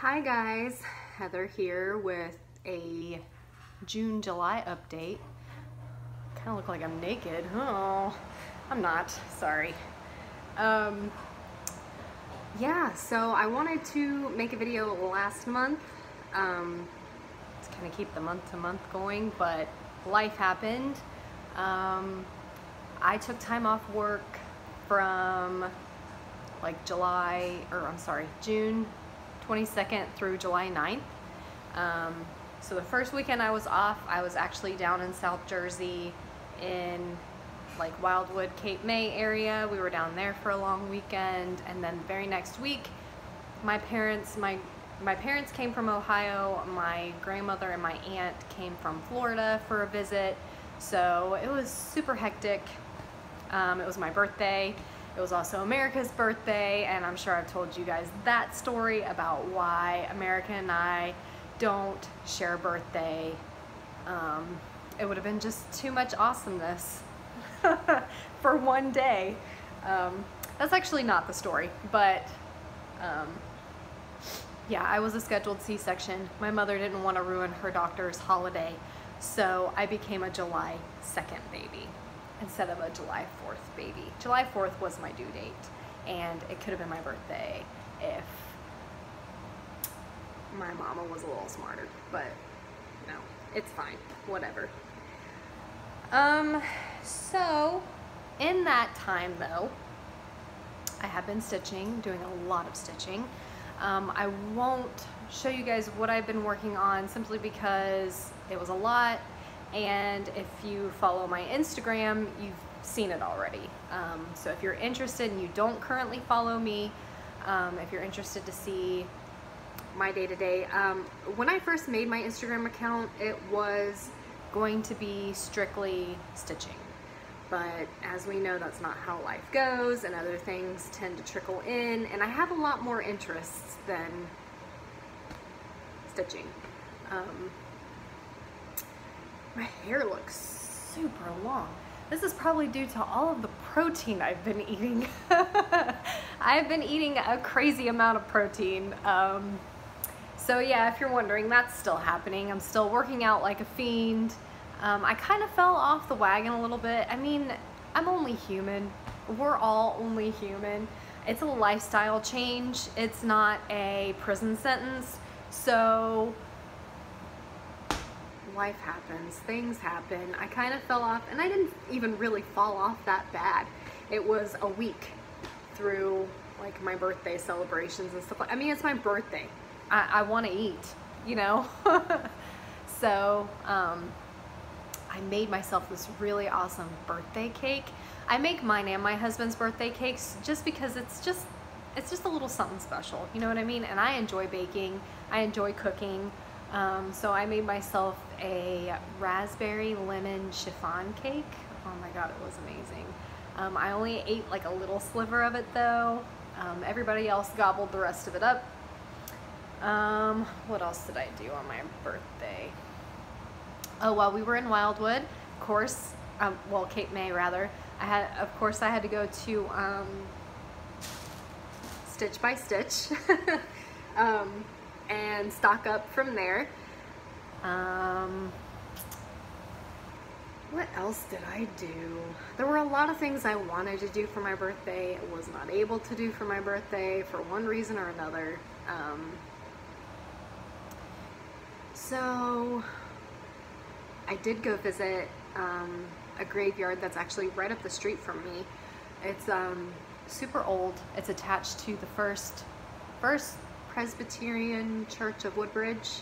Hi guys, Heather here with a June-July update. Kind of look like I'm naked. Oh, I'm not, sorry. Yeah, so I wanted to make a video last month to kind of keep the month-to-month going, but life happened. I took time off work from like June 22nd through July 9th. So the first weekend I was off, I was actually down in South Jersey in like Wildwood, Cape May area. We were down there for a long weekend, and then the very next week, my parents came from Ohio. My grandmother and my aunt came from Florida for a visit. So it was super hectic. It was my birthday. It was also America's birthday, and I'm sure I've told you guys that story about why America and I don't share a birthday. It would have been just too much awesomeness for one day. That's actually not the story, but yeah, I was a scheduled C-section. My mother didn't want to ruin her doctor's holiday, so I became a July 2nd baby instead of a July 4th baby. July 4th was my due date, and it could have been my birthday if my mama was a little smarter, but no, it's fine, whatever. So in that time though, I have been stitching, doing a lot of stitching. I won't show you guys what I've been working on simply because it was a lot. And if you follow my Instagram, you've seen it already. So if you're interested and you don't currently follow me, if you're interested to see my day-to-day, when I first made my Instagram account, it was going to be strictly stitching. But as we know, that's not how life goes, and other things tend to trickle in, and I have a lot more interests than stitching. My hair looks super long. This is probably due to all of the protein I've been eating. I've been eating a crazy amount of protein. So yeah, if you're wondering, that's still happening. I'm still working out like a fiend. I kind of fell off the wagon a little bit. I mean, I'm only human. We're all only human. It's a lifestyle change. It's not a prison sentence. So life happens, things happen. I kind of fell off, and I didn't even really fall off that bad. It was a week through like my birthday celebrations and stuff. I mean, it's my birthday. I want to eat, you know? So I made myself this really awesome birthday cake. I make mine and my husband's birthday cakes just because it's just a little something special, you know what I mean? And I enjoy baking, I enjoy cooking. So I made myself a raspberry lemon chiffon cake. Oh my god, it was amazing. I only ate like a little sliver of it though. Everybody else gobbled the rest of it up. What else did I do on my birthday? Oh, well, we were in Wildwood, of course, well, Cape May rather. I had to go to Stitch by Stitch and stock up from there. What else did I do? There were a lot of things I wanted to do for my birthday. I was not able to do for my birthday for one reason or another. So I did go visit a graveyard that's actually right up the street from me. It's super old. It's attached to the first Presbyterian Church of Woodbridge,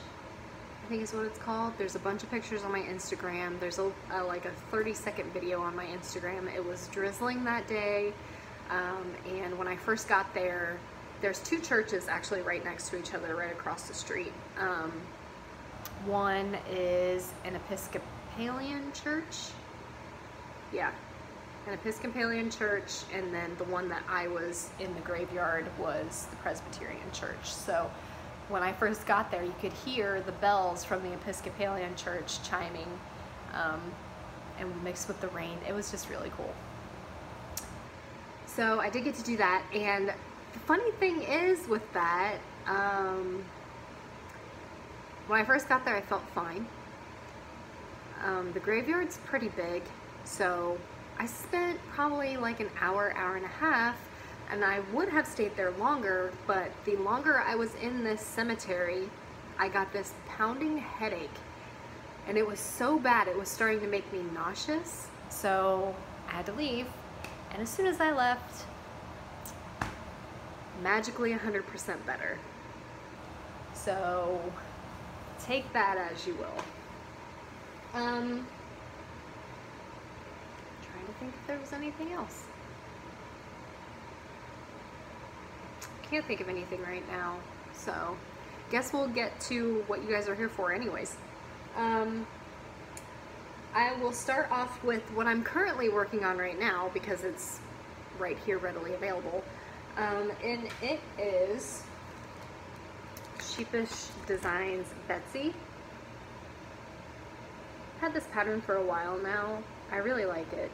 I think is what it's called. There's a bunch of pictures on my Instagram. There's like a 30-second video on my Instagram. It was drizzling that day, and when I first got there, there's two churches actually right next to each other, right across the street. One is an Episcopalian church. Yeah, an Episcopalian church, and then the one that I was in the graveyard was the Presbyterian church. So when I first got there, you could hear the bells from the Episcopalian church chiming, and mixed with the rain. It was just really cool. So I did get to do that, and the funny thing is with that, when I first got there, I felt fine. The graveyard's pretty big, so I spent probably like an hour, hour and a half, and I would have stayed there longer, but the longer I was in this cemetery, I got this pounding headache, and it was so bad, it was starting to make me nauseous, so I had to leave, and as soon as I left, magically 100% better. So take that as you will. Trying to think if there was anything else. Can't think of anything right now, so guess we'll get to what you guys are here for anyways. I will start off with what I'm currently working on right now because it's right here readily available. And it is Sheepish Designs Betsy. I've had this pattern for a while now. I really like it.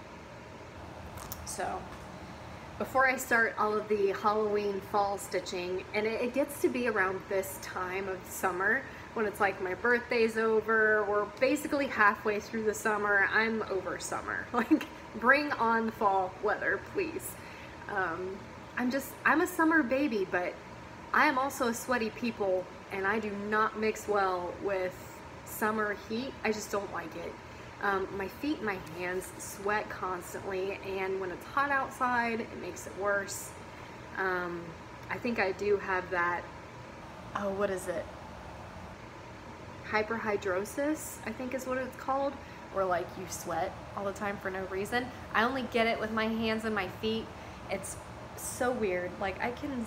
So before I start all of the Halloween fall stitching, and it gets to be around this time of summer when it's like my birthday's over, we're basically halfway through the summer, I'm over summer. Like, bring on fall weather, please. I'm a summer baby, but I am also a sweaty people, and I do not mix well with summer heat. I just don't like it. My feet and my hands sweat constantly, and when it's hot outside, it makes it worse. I think I do have that, oh, what is it? Hyperhidrosis, I think is what it's called, where like you sweat all the time for no reason. I only get it with my hands and my feet. It's so weird. Like I can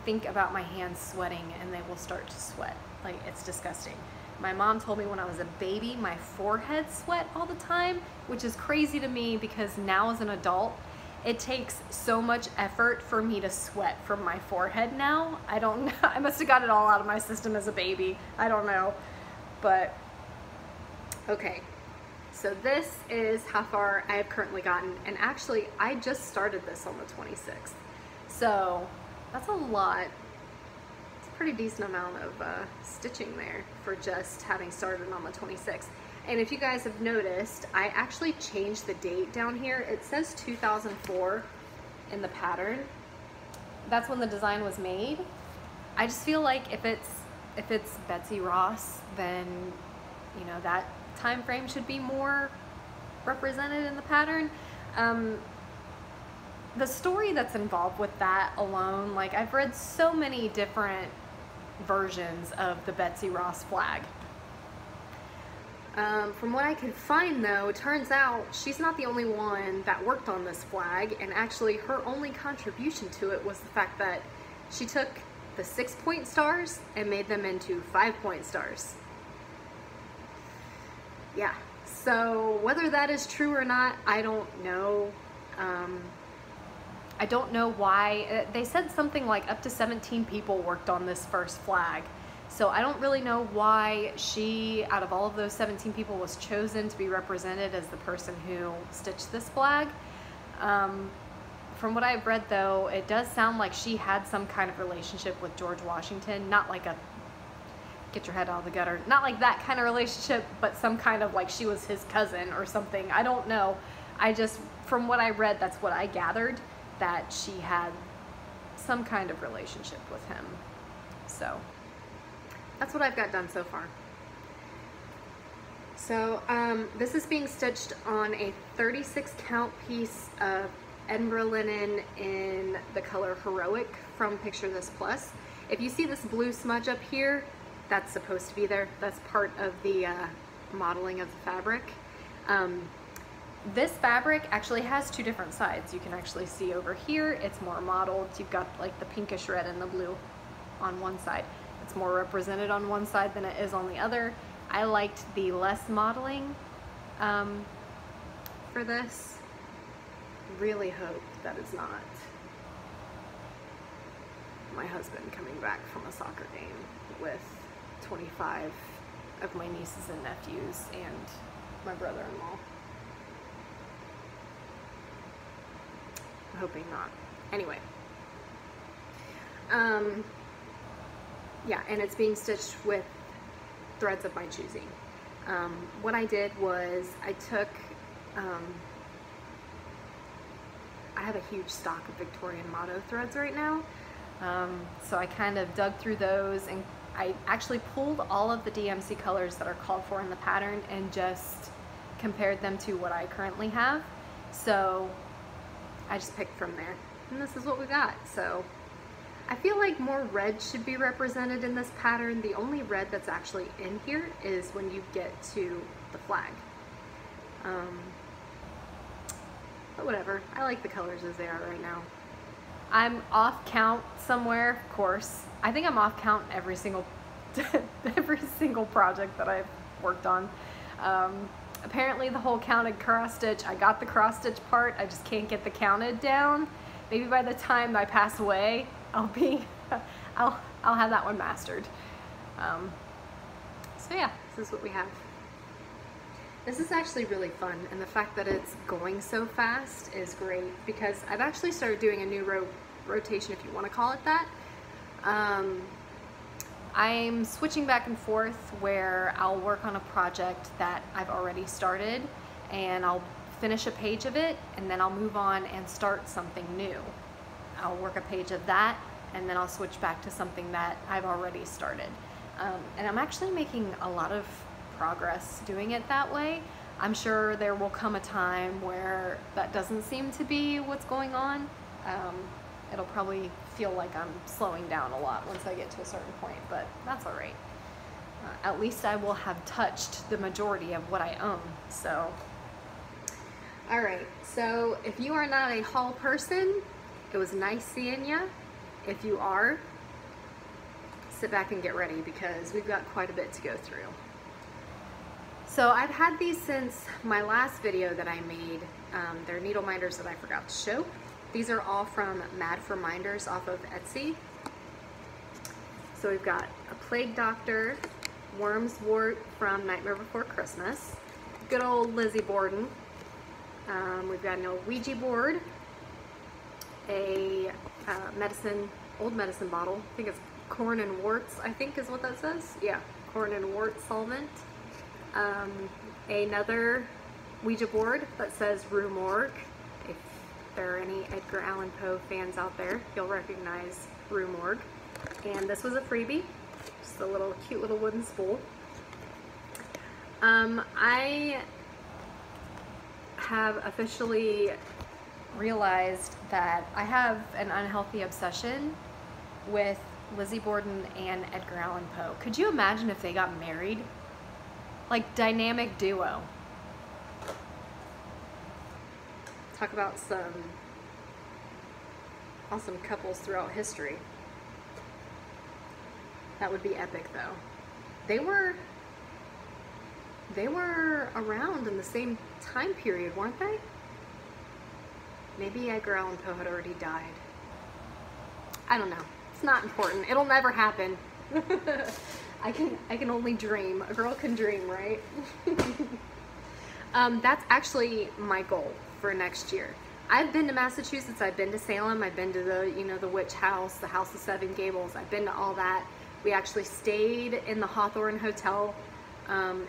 think about my hands sweating and they will start to sweat. Like it's disgusting. My mom told me when I was a baby, my forehead sweat all the time, which is crazy to me because now as an adult, it takes so much effort for me to sweat from my forehead now. I don't know. I must have got it all out of my system as a baby. I don't know. But, okay. So this is how far I have currently gotten. And actually, I just started this on the 26th. So, that's a lot. It's a pretty decent amount of stitching there for just having started on the 26th. And if you guys have noticed, I actually changed the date down here. It says 2004 in the pattern. That's when the design was made. I just feel like if it's Betsy Ross, then you know that time frame should be more represented in the pattern. The story that's involved with that alone, like I've read so many different versions of the Betsy Ross flag. From what I could find though, it turns out she's not the only one that worked on this flag, and actually her only contribution to it was the fact that she took the 6-point stars and made them into 5-point stars. Yeah, so whether that is true or not, I don't know. I don't know why. They said something like up to 17 people worked on this first flag. So I don't really know why she, out of all of those 17 people, was chosen to be represented as the person who stitched this flag. From what I've read though, it does sound like she had some kind of relationship with George Washington, not like a get your head out of the gutter, not like that kind of relationship, but some kind of like she was his cousin or something. I don't know. I just, from what I read, that's what I gathered, that she had some kind of relationship with him. So that's what I've got done so far. So this is being stitched on a 36 count piece of Edinburgh linen in the color Heroic from Picture This Plus. If you see this blue smudge up here, that's supposed to be there. That's part of the modeling of the fabric. This fabric actually has two different sides. You can actually see over here, it's more modeled. You've got like the pinkish red and the blue on one side. It's more represented on one side than it is on the other. I liked the less modeling for this. Really hope that is not my husband coming back from a soccer game with 25 of my nieces and nephews and my brother-in-law. I'm hoping not. Anyway. Yeah, and it's being stitched with threads of my choosing. What I did was I took, I have a huge stock of Victorian motto threads right now. So I kind of dug through those, and I actually pulled all of the DMC colors that are called for in the pattern and just compared them to what I currently have. So I just picked from there, and this is what we got. So I feel like more red should be represented in this pattern. The only red that's actually in here is when you get to the flag. But whatever, I like the colors as they are right now. I'm off count somewhere, of course. I think I'm off count every single project that I've worked on. Apparently the whole counted cross stitch, I got the cross stitch part, I just can't get the counted down. Maybe by the time I pass away, I'll have that one mastered. So yeah, this is what we have. This is actually really fun, and the fact that it's going so fast is great because I've actually started doing a new rotation, if you want to call it that. I'm switching back and forth where I'll work on a project that I've already started, and I'll finish a page of it, and then I'll move on and start something new. I'll work a page of that, and then I'll switch back to something that I've already started. And I'm actually making a lot of progress doing it that way. I'm sure there will come a time where that doesn't seem to be what's going on. It'll probably feel like I'm slowing down a lot once I get to a certain point, but that's all right. At least I will have touched the majority of what I own, so. All right, so if you are not a haul person, it was nice seeing ya. If you are, sit back and get ready because we've got quite a bit to go through. So I've had these since my last video that I made. They're needle minders that I forgot to show. These are all from Mad for Minders off of Etsy. So we've got a Plague Doctor, Worms Wart from Nightmare Before Christmas, good old Lizzie Borden. We've got an old Ouija board, a old medicine bottle. I think it's corn and warts, I think is what that says. Yeah, corn and wart solvent. Another Ouija board that says Rue Morgue. If there are any Edgar Allan Poe fans out there, you'll recognize Rue Morgue. And this was a freebie, just a little cute little wooden spool. I have officially realized that I have an unhealthy obsession with Lizzie Borden and Edgar Allan Poe. Could you imagine if they got married? Like, dynamic duo. Talk about some awesome couples throughout history. That would be epic, though. They were around in the same time period, weren't they? Maybe Edgar Allan Poe had already died. I don't know. It's not important. It'll never happen. I can only dream. A girl can dream, right? That's actually my goal for next year. I've been to Massachusetts, I've been to Salem, I've been to the Witch House, the House of Seven Gables, I've been to all that. We actually stayed in the Hawthorne Hotel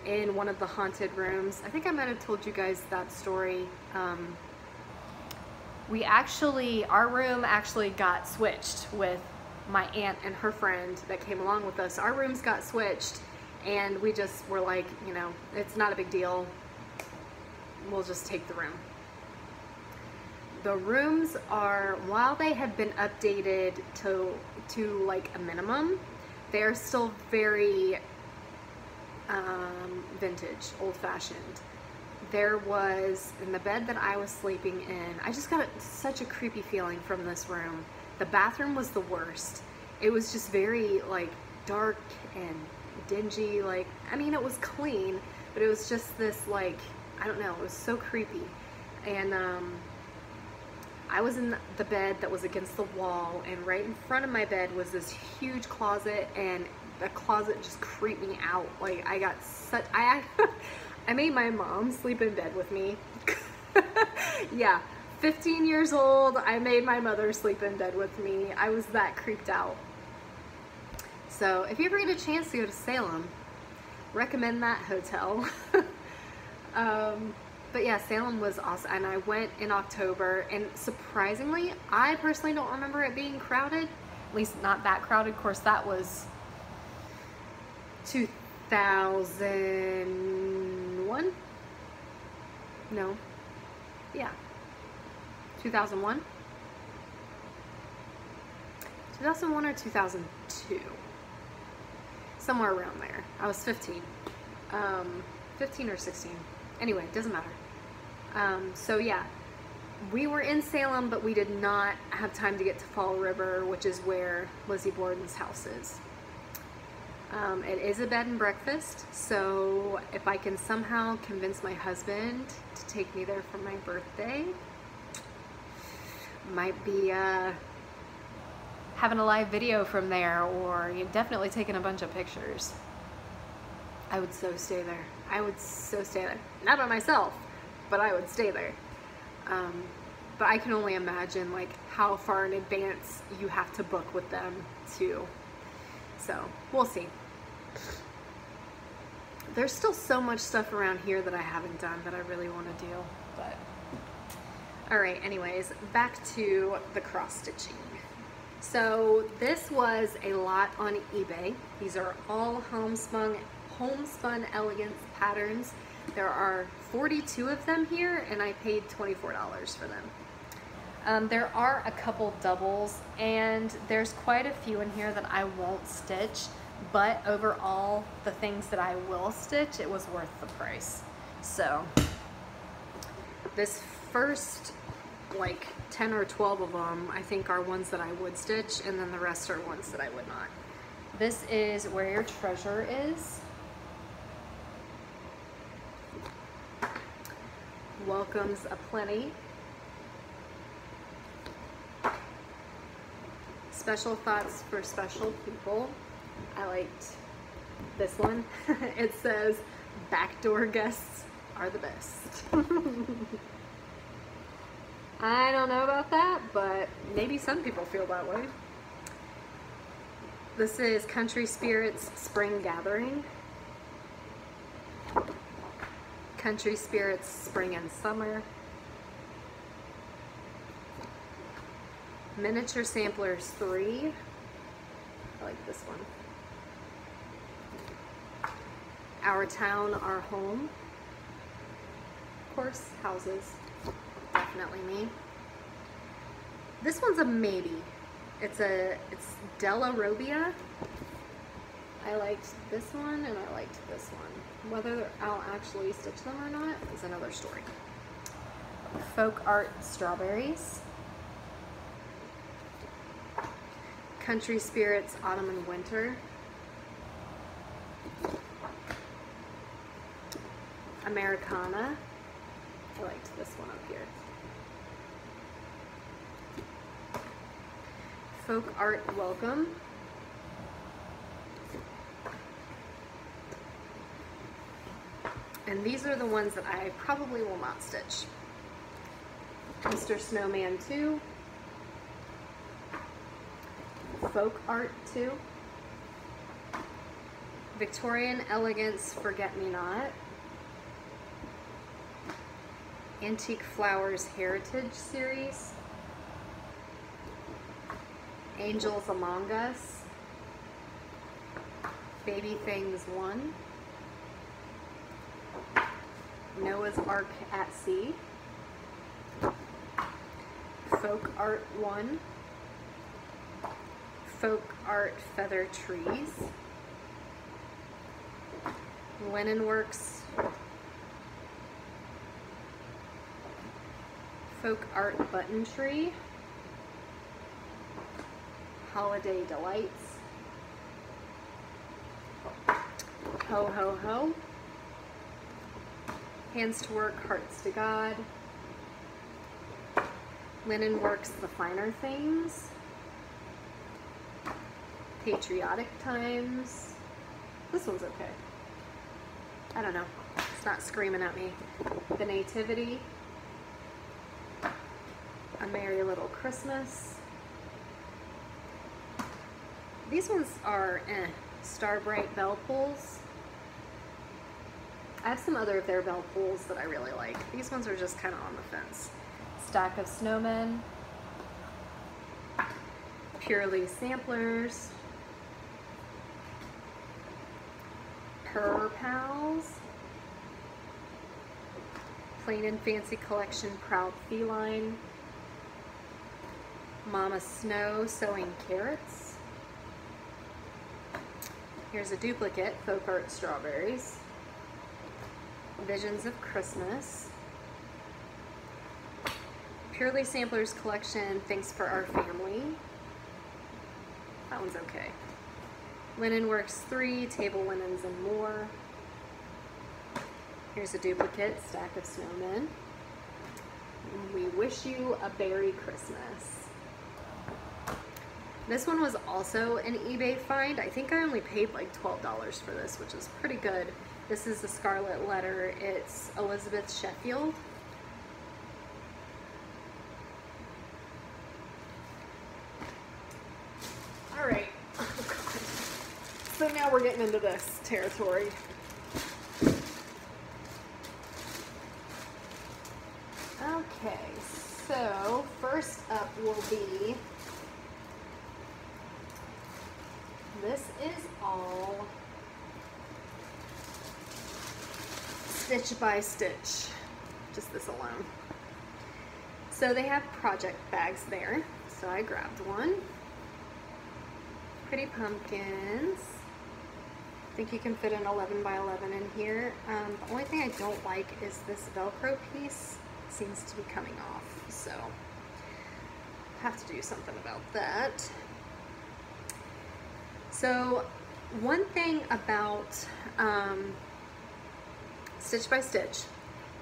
in one of the haunted rooms. I think I might have told you guys that story. Our room actually got switched with my aunt and her friend that came along with us. Our rooms got switched, and we just were like, it's not a big deal. We'll just take the room. The rooms are, while they have been updated to like a minimum, they are still very vintage, old-fashioned. There was, in the bed that I was sleeping in, I just got such a creepy feeling from this room. The bathroom was the worst. It was just very like dark and dingy. Like, I mean, it was clean, but it was just this like, I don't know, it was so creepy. And I was in the bed that was against the wall, and right in front of my bed was this huge closet, and the closet just creeped me out. Like, I got such, I made my mom sleep in bed with me. Yeah, 15 years old, I made my mother sleep in bed with me. I was that creeped out. So if you ever get a chance to go to Salem, recommend that hotel. But yeah, Salem was awesome, and I went in October, and surprisingly, I personally don't remember it being crowded, at least not that crowded. Of course, that was 2001? No. Yeah. 2001? 2001 or 2002. Somewhere around there. I was 15. 15 or 16. Anyway, doesn't matter. So yeah, we were in Salem, but we did not have time to get to Fall River, which is where Lizzie Borden's house is. It is a bed and breakfast, so if I can somehow convince my husband to take me there for my birthday, might be having a live video from there, or definitely taking a bunch of pictures. I would so stay there. I would so stay there. Not by myself, but I would stay there. But I can only imagine like how far in advance you have to book with them too. So we'll see. There's still so much stuff around here that I haven't done that I really want to do. But all right, anyways, back to the cross stitching. So this was a lot on eBay. These are all homespun elegance patterns. There are 42 of them here, and I paid $24 for them. There are a couple doubles, and there's quite a few in here that I won't stitch, but overall, the things that I will stitch, it was worth the price. So this first like 10 or 12 of them I think are ones that I would stitch, and then the rest are ones that I would not. This is Where Your Treasure Is. Welcome's Aplenty. Special Thoughts for Special People. I liked this one. It says, backdoor guests are the best. I don't know about that, but maybe some people feel that way. This is Country Spirits Spring Gathering. Country Spirits Spring and Summer. Miniature Samplers 3. I like this one. Our Town, Our Home. Of course, houses. Definitely me. This one's a maybe. It's Della Robbia. I liked this one and I liked this one. Whether I'll actually stitch them or not is another story. Folk Art Strawberries. Country Spirits Autumn and Winter. Americana. I liked this one up here. Folk Art Welcome. And these are the ones that I probably will not stitch. Mr. Snowman 2. Folk Art 2. Victorian Elegance Forget Me Not. Antique Flowers Heritage Series. Angels Among Us. Baby Things 1. Noah's Ark at Sea. Folk Art 1. Folk Art Feather Trees. Linen Works. Folk Art Button Tree. Holiday Delights. Ho Ho Ho. Hands to Work, Hearts to God. Linen Works, The Finer Things. Patriotic Times. This one's okay. I don't know. It's not screaming at me. The Nativity. A Merry Little Christmas. These ones are Starbright Bell Pulls. I have some other of their bell pulls that I really like. These ones are just kind of on the fence. Stack of snowmen. Purely samplers. Purr Pals. Plain and Fancy Collection Proud Feline. Mama Snow Sewing Carrots. Here's a duplicate, Folk Art Strawberries. Visions of Christmas. Purely Samplers Collection, Thanks for Our Family. That one's okay. Linen Works 3, Table Linens and More. Here's a duplicate, Stack of Snowmen. We Wish You a Merry Christmas. This one was also an eBay find. I think I only paid like $12 for this, which is pretty good. This is the Scarlet Letter. It's Elizabeth Sheffield. All right. Oh, God. So now we're getting into this territory. Okay, so first up will be, this is all stitch by stitch, just this alone. So they have project bags there, so I grabbed one. Pretty pumpkins. I think you can fit an 11 by 11 in here. The only thing I don't like is this Velcro piece. Seems to be coming off, so have to do something about that. So one thing about Stitch by Stitch,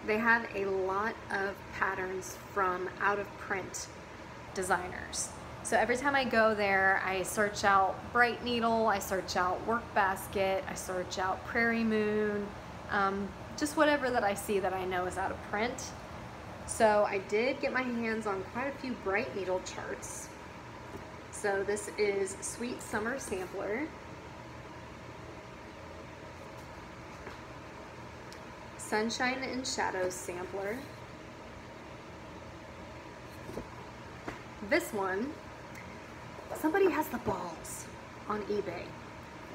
they have a lot of patterns from out of print designers. So every time I go there, I search out Bright Needle, I search out Work Basket, I search out Prairie Moon, just whatever that I see that I know is out of print. So I did get my hands on quite a few Bright Needle charts. So this is Sweet Summer Sampler. Sunshine and Shadows Sampler. This one, somebody has the balls on eBay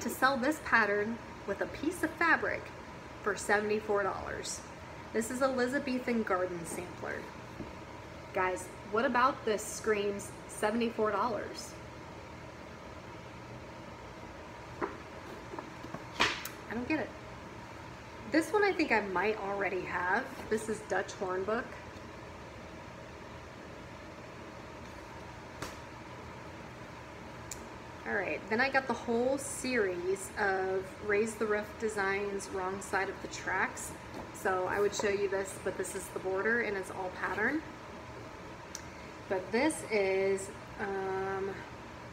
to sell this pattern with a piece of fabric for $74. This is Elizabethan Garden Sampler. Guys, what about this screams $74? I don't get it. This one I think I might already have. This is Dutch Hornbook. Alright, then I got the whole series of Raise the Roof Designs, Wrong Side of the Tracks. So I would show you this, but this is the border and it's all pattern. But this is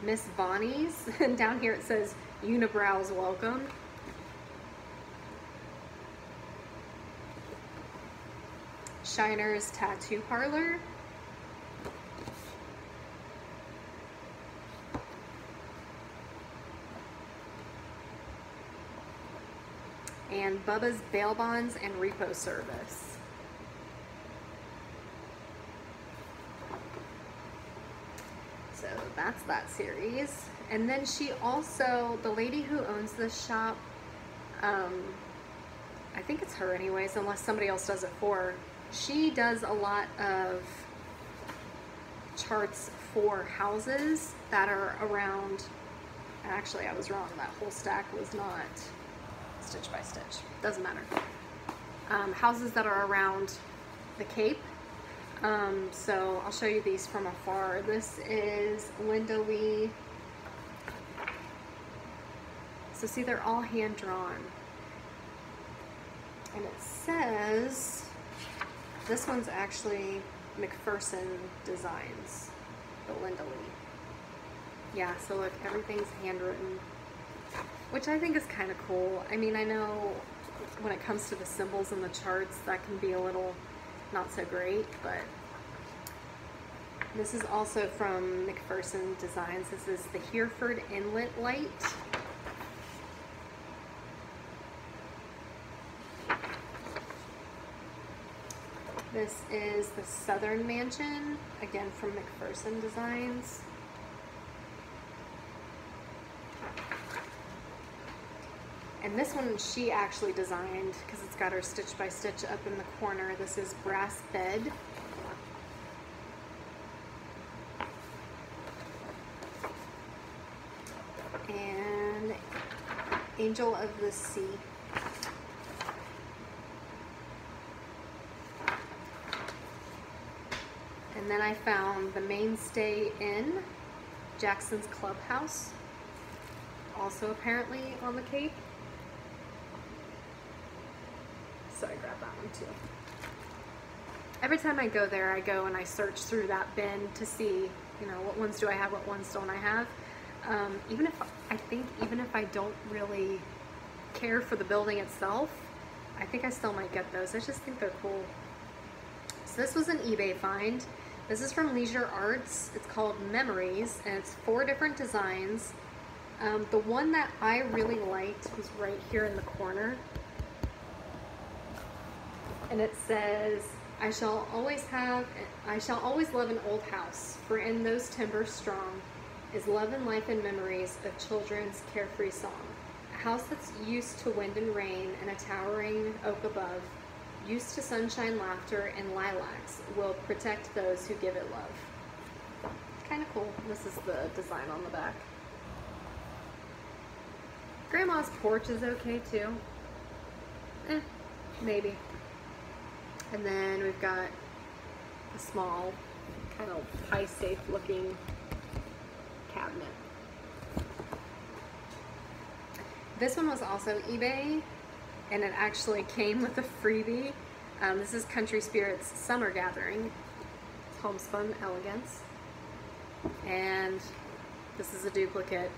Miss Bonnie's, and down here it says Unibrow's Welcome. Shiner's Tattoo Parlor. And Bubba's Bail Bonds and Repo Service. So that's that series. And then she also, the lady who owns this shop, I think it's her anyways, unless somebody else does it for her. She does a lot of charts for houses that are around, actually I was wrong, that whole stack was not Stitch by Stitch, doesn't matter. Houses that are around the Cape. So I'll show you these from afar. This is Linda Lee. So see, they're all hand drawn. And it says, this one's actually McPherson Designs, but Linda Lee. Yeah, so look, everything's handwritten, which I think is kind of cool. I mean, I know when it comes to the symbols and the charts, that can be a little not so great, but this is also from McPherson Designs. This is the Hereford Inlet Light. This is the Southern Mansion, again from McPherson Designs. And this one she actually designed because it's got her stitch by stitch up in the corner. This is Brass Bed. And Angel of the Sea. And then I found the Mainstay Inn, Jackson's Clubhouse, also apparently on the Cape. So I grabbed that one too. Every time I go there, I go and I search through that bin to see, you know, what ones do I have, what ones don't I have. Even if I don't really care for the building itself, I think I still might get those. I just think they're cool. So this was an eBay find. This is from Leisure Arts. It's called Memories, and it's 4 different designs. The one that I really liked was right here in the corner. And it says, I shall always love an old house, for in those timbers strong is love and life and memories of children's carefree song. A house that's used to wind and rain and a towering oak above, used to sunshine, laughter, and lilacs, will protect those who give it love. Kind of cool. This is the design on the back. Grandma's porch is okay too. Maybe. And then we've got a small, kind of high-safe looking cabinet. This one was also eBay, and it actually came with a freebie. This is Country Spirits Summer Gathering. It's Homespun Elegance. And this is a duplicate.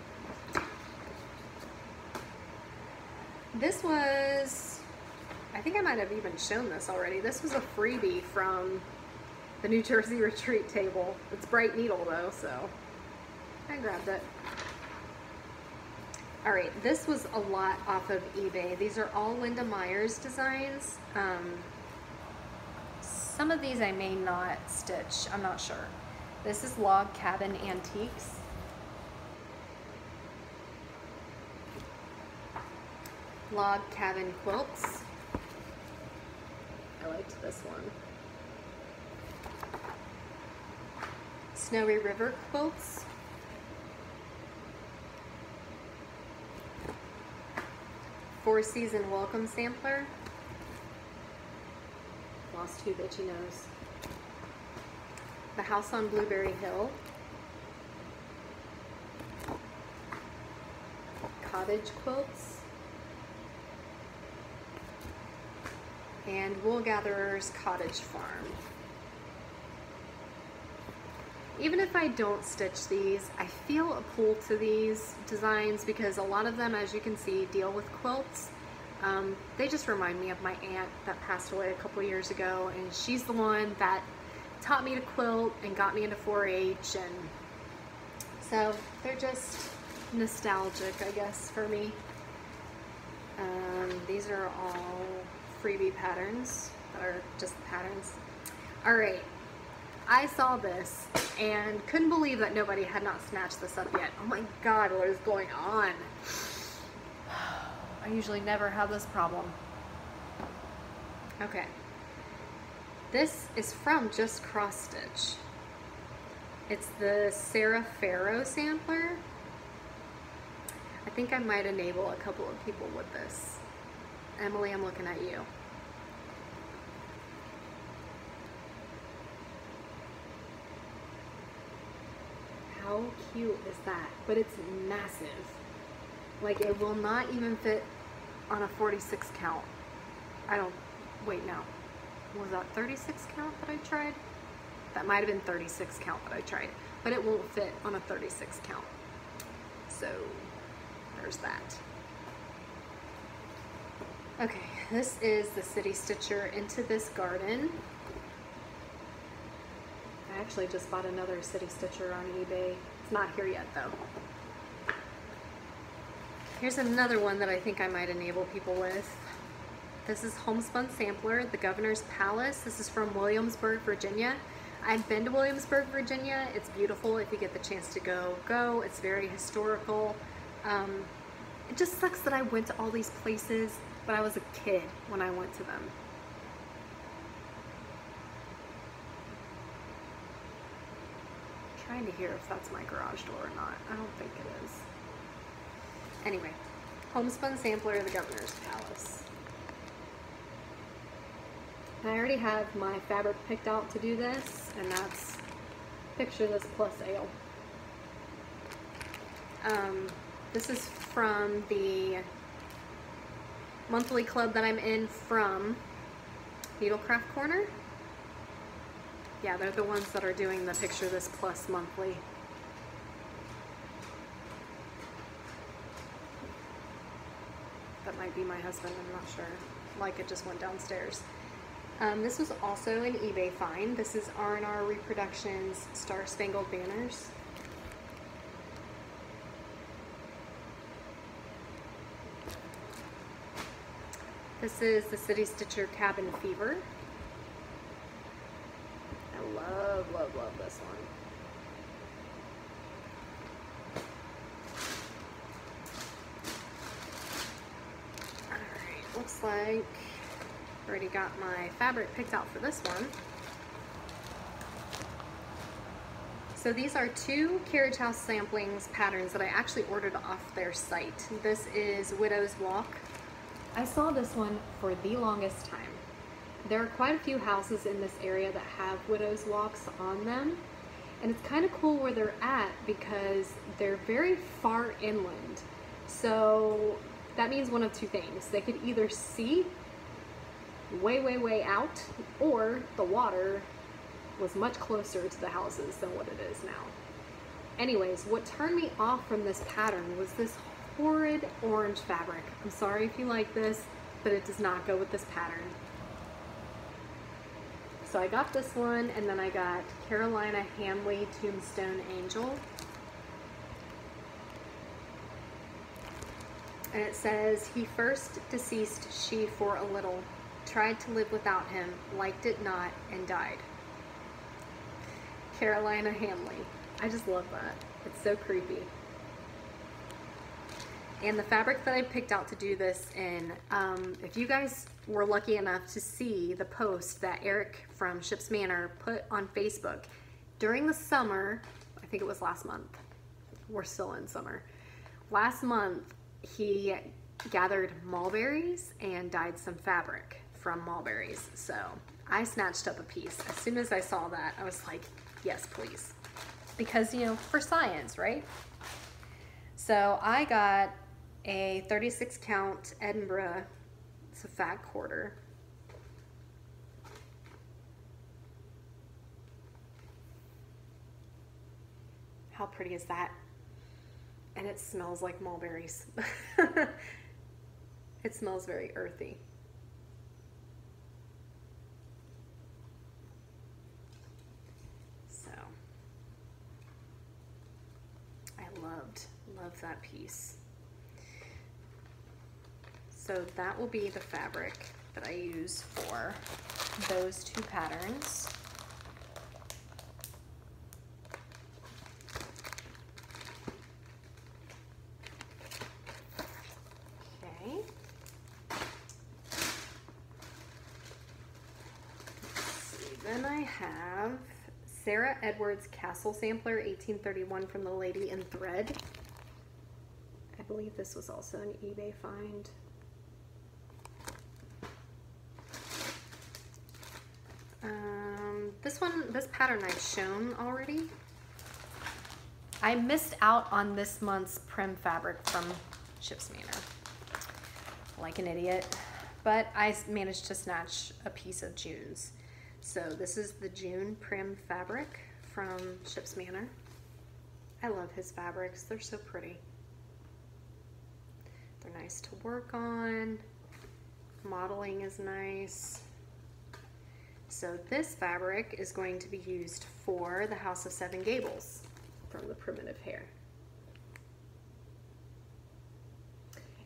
This was, I think I might have even shown this already. This was a freebie from the New Jersey Retreat table. It's bright needle though, so I grabbed it. All right, this was a lot off of eBay. These are all Linda Myers designs. Some of these I may not stitch, I'm not sure. This is Log Cabin Antiques. Log Cabin Quilts. I liked this one. Snowy River Quilts. Four Season Welcome Sampler. Lost Tube Itchy Nose. The House on Blueberry Hill. Cottage Quilts. And Wool Gatherer's Cottage Farm. Even if I don't stitch these, I feel a pull to these designs because a lot of them, as you can see, deal with quilts. They just remind me of my aunt that passed away a couple years ago, and she's the one that taught me to quilt and got me into 4-H, and so they're just nostalgic, I guess, for me. These are all freebie patterns, or just patterns. All right, I saw this and couldn't believe that nobody had not snatched this up yet. Oh my God, what is going on? I usually never have this problem. Okay, this is from Just Cross Stitch. It's the Sarah Farrow sampler. I think I might enable a couple of people with this. Emily, I'm looking at you. How cute is that? But it's massive. Like, it will not even fit on a 46 count. Wait, no. Was that 36 count that I tried? That might have been 36 count that I tried. But it won't fit on a 36 count. So, there's that. Okay, this is the City Stitcher Into This Garden. I actually just bought another City Stitcher on eBay. It's not here yet though. Here's another one that I think I might enable people with. This is Homespun Sampler, the Governor's Palace. This is from Williamsburg, Virginia. I've been to Williamsburg, Virginia. It's beautiful. If you get the chance to go. It's very historical. It just sucks that I went to all these places, but I was a kid when I went to them. I'm trying to hear if that's my garage door or not. I don't think it is. Anyway, Homespun Sampler of the Governor's Palace. I already have my fabric picked out to do this, and that's Picture This Plus Ale. This is from the monthly club that I'm in from Needlecraft Corner. Yeah, they're the ones that are doing the Picture This Plus monthly. That might be my husband, I'm not sure. Like, it just went downstairs. This was also an eBay find. This is R&R Reproductions Star Spangled Banners. This is the City Stitcher Cabin Fever. I love, love, love this one. Alright, looks like I already got my fabric picked out for this one. So these are two Carriage House Samplings patterns that I actually ordered off their site. This is Widow's Walk. I saw this one for the longest time. There are quite a few houses in this area that have Widow's Walks on them. And it's kind of cool where they're at because they're very far inland. So that means one of two things. They could either see way, way, way out, or the water was much closer to the houses than what it is now. Anyways, what turned me off from this pattern was this horrid orange fabric. I'm sorry if you like this, but it does not go with this pattern. So I got this one, and then I got Carolina Hamley Tombstone Angel. And it says, he first deceased she for a little, tried to live without him, liked it not, and died. Carolina Hamley. I just love that. It's so creepy. And the fabric that I picked out to do this in, if you guys were lucky enough to see the post that Eric from Ships Manor put on Facebook during the summer, I think it was last month, we're still in summer, last month he gathered mulberries and dyed some fabric from mulberries. So I snatched up a piece. As soon as I saw that, I was like, yes, please. Because, you know, for science, right? So I got a 36 count Edinburgh. It's a fat quarter. How pretty is that? And it smells like mulberries. It smells very earthy. So I loved that piece. So that will be the fabric that I use for those two patterns. Okay. Let's see. Then I have Sarah Edwards Castle Sampler 1831 from the Lady in Thread. I believe this was also an eBay find. This pattern I've shown already. I missed out on this month's Prim fabric from Ships Manor, like an idiot, but I managed to snatch a piece of June's. So this is the June Prim fabric from Ships Manor. I love his fabrics, they're so pretty. They're nice to work on, modeling is nice. So this fabric is going to be used for the House of Seven Gables from the Primitive Hair.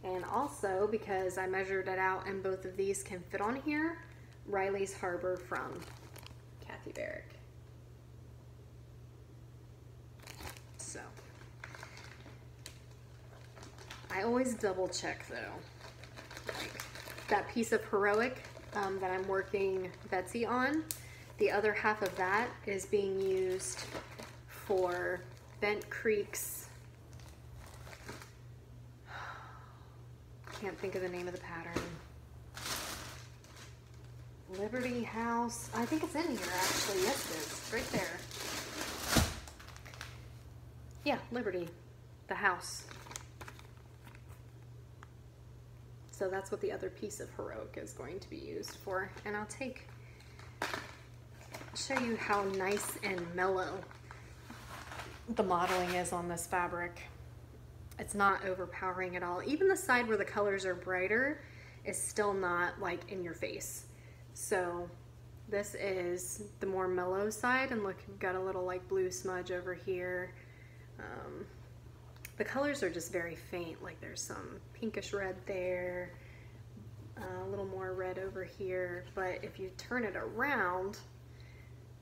And also, because I measured it out and both of these can fit on here, Riley's Harbor from Kathy Barrick. So, I always double check though. Like that piece of Heroic that I'm working Betsy on, the other half of that is being used for Bent Creek's, can't think of the name of the pattern. Liberty House. I think it's in here actually. Yes, it is. Right there. Yeah, Liberty. The house. So that's what the other piece of Heroic is going to be used for. And I'll show you how nice and mellow the modeling is on this fabric. It's not overpowering at all. Even the side where the colors are brighter is still not like in your face. So this is the more mellow side, and look, you've got a little like blue smudge over here. The colors are just very faint, like there's some pinkish red there, a little more red over here, but if you turn it around,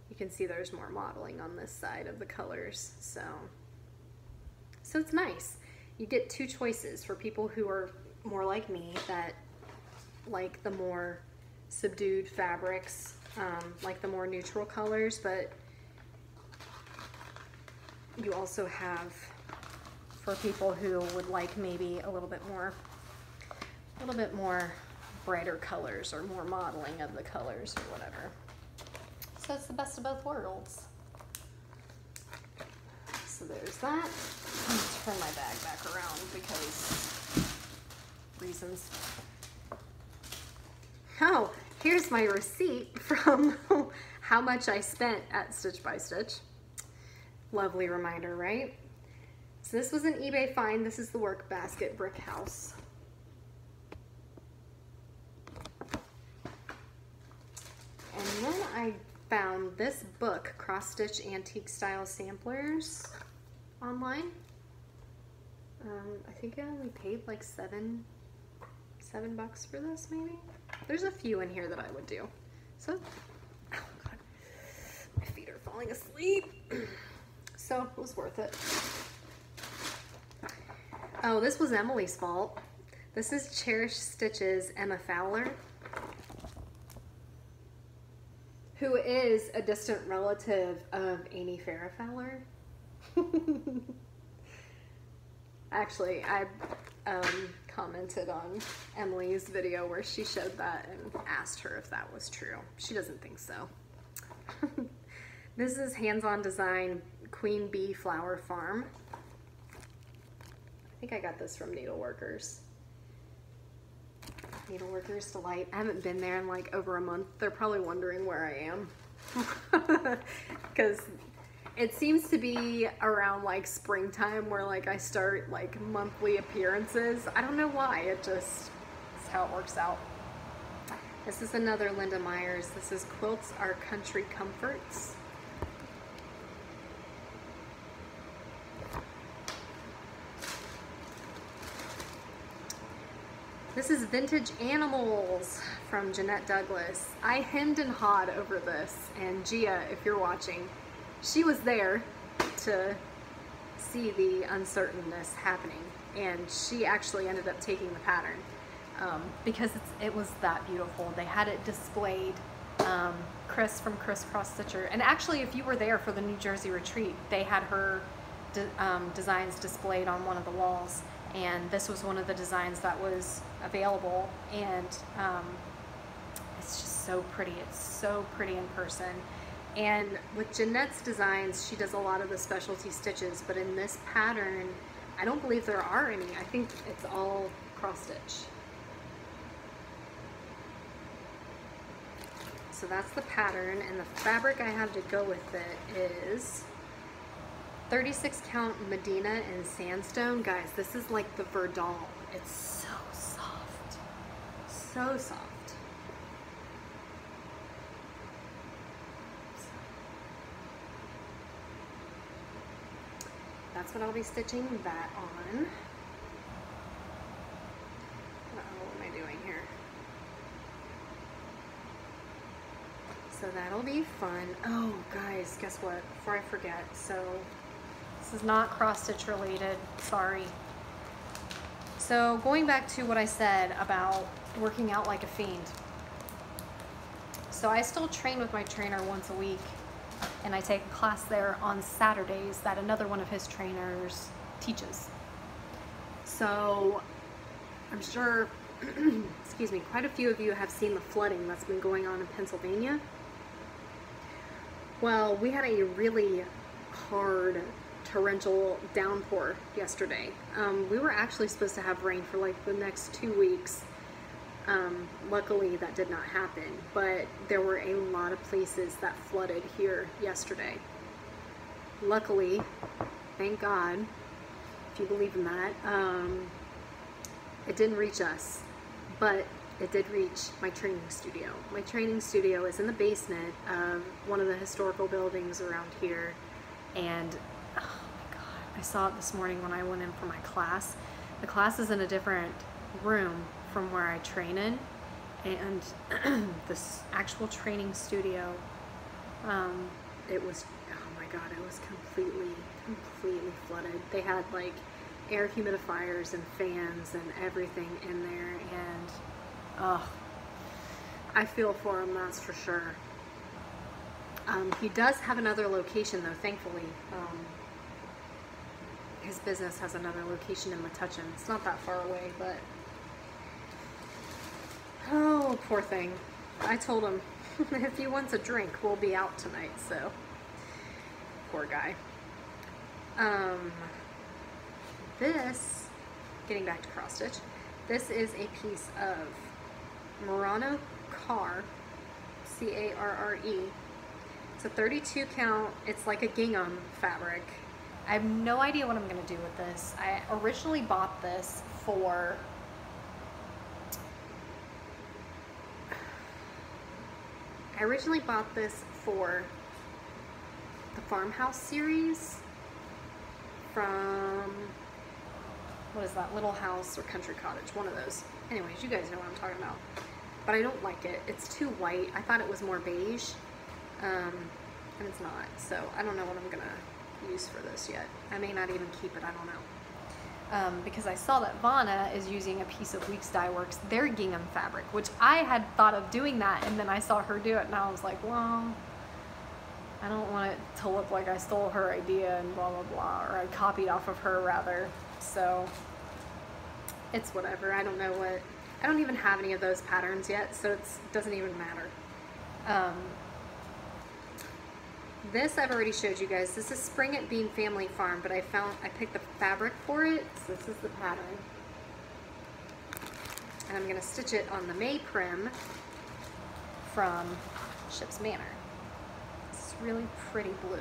you can see there's more modeling on this side of the colors. So it's nice. You get two choices for people who are more like me, that like the more subdued fabrics, like the more neutral colors, but you also have for people who would like maybe a little bit more brighter colors or more modeling of the colors or whatever. So it's the best of both worlds. So there's that. Let me turn my bag back around because reasons. Oh, here's my receipt from how much I spent at Stitch by Stitch. Lovely reminder, right? So this was an eBay find. This is the work basket brick house. And then I found this book, Cross Stitch Antique Style Samplers, online. I think I only paid like $7 for this, maybe. There's a few in here that I would do. So, oh God, my feet are falling asleep. So it was worth it. Oh, this was Emily's fault. This is Cherished Stitches Emma Fowler, who is a distant relative of Amy Farrah Fowler. Actually, I commented on Emily's video where she showed that and asked her if that was true. She doesn't think so. This is Hands-On Design Queen Bee Flower Farm. I think I got this from Needleworkers. Needleworkers Delight. I haven't been there in like over a month. They're probably wondering where I am. Because it seems to be around like springtime where like I start like monthly appearances. I don't know why, it just is how it works out. This is another Linda Myers. This is Quilts Are Country Comforts. This is Vintage Animals from Jeanette Douglas. I hemmed and hawed over this, and Gia, if you're watching, she was there to see the uncertainness happening, and she actually ended up taking the pattern because it was that beautiful. They had it displayed, Chris from Chris Cross Stitcher, and actually if you were there for the New Jersey retreat, they had her designs displayed on one of the walls, and this was one of the designs that was available, and it's just so pretty. It's so pretty in person. And with Jeanette's designs, she does a lot of the specialty stitches, but in this pattern, I don't believe there are any. I think it's all cross stitch. So that's the pattern, and the fabric I have to go with it is 36 count Medina and Sandstone. Guys, this is like the Verdal. It's so soft. So soft. That's what I'll be stitching that on. So that'll be fun. Oh, guys, guess what? Before I forget, so this is not cross-stitch related, sorry. So going back to what I said about working out like a fiend. So I still train with my trainer once a week, and I take a class there on Saturdays that another one of his trainers teaches. So I'm sure, excuse me, quite a few of you have seen the flooding that's been going on in Pennsylvania. Well, we had a really hard torrential downpour yesterday. We were actually supposed to have rain for like the next 2 weeks. Luckily that did not happen, but there were a lot of places that flooded here yesterday. Luckily, thank God, if you believe in that, it didn't reach us, but it did reach my training studio. My training studio is in the basement of one of the historical buildings around here, and oh my God, I saw it this morning when I went in for my class. The class is in a different room from where I train in, and this actual training studio, it was, oh my God, it was completely flooded. They had like air humidifiers and fans and everything in there, and I feel for him, that's for sure. He does have another location though, thankfully. His business has another location in Metuchen. It's not that far away, but oh, poor thing. I told him if he wants a drink, we'll be out tonight, so poor guy. This, getting back to cross stitch, this is a piece of Murano Car, C-A-R-R-E. It's a 32 count. It's like a gingham fabric. I have no idea what I'm gonna do with this. I originally bought this for the Farmhouse series from, what is that, Little House or Country Cottage, one of those. Anyways, you guys know what I'm talking about. But I don't like it. It's too white. I thought it was more beige, and it's not. So I don't know what I'm gonna use for this yet. I may not even keep it, I don't know. Because I saw that Vana is using a piece of Weeks Dye Works, their gingham fabric, which I had thought of doing that, and then I saw her do it, and I was like, well, I don't want it to look like I stole her idea and blah, blah, blah, or I copied off of her, rather. So it's whatever. I don't know what, I don't even have any of those patterns yet, so it doesn't even matter. This I've already showed you guys. This is Spring at Bean Family Farm, but I picked the fabric for it, so this is the pattern. And I'm gonna stitch it on the May Prim from Ship's Manor. It's really pretty blue.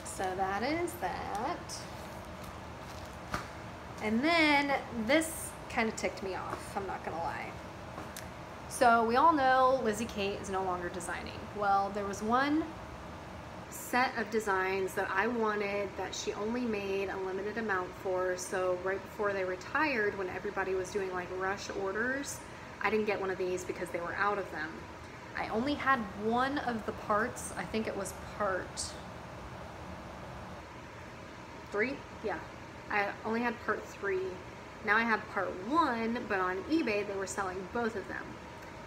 So that is that. And then this kind of ticked me off, I'm not gonna lie. So we all know Lizzie Kate is no longer designing. Well, there was one set of designs that I wanted that she only made a limited amount for. So right before they retired, when everybody was doing like rush orders, I didn't get one of these because they were out of them. I only had one of the parts. I think it was part 3? Yeah, I only had part 3. Now I have part 1, but on eBay they were selling both of them.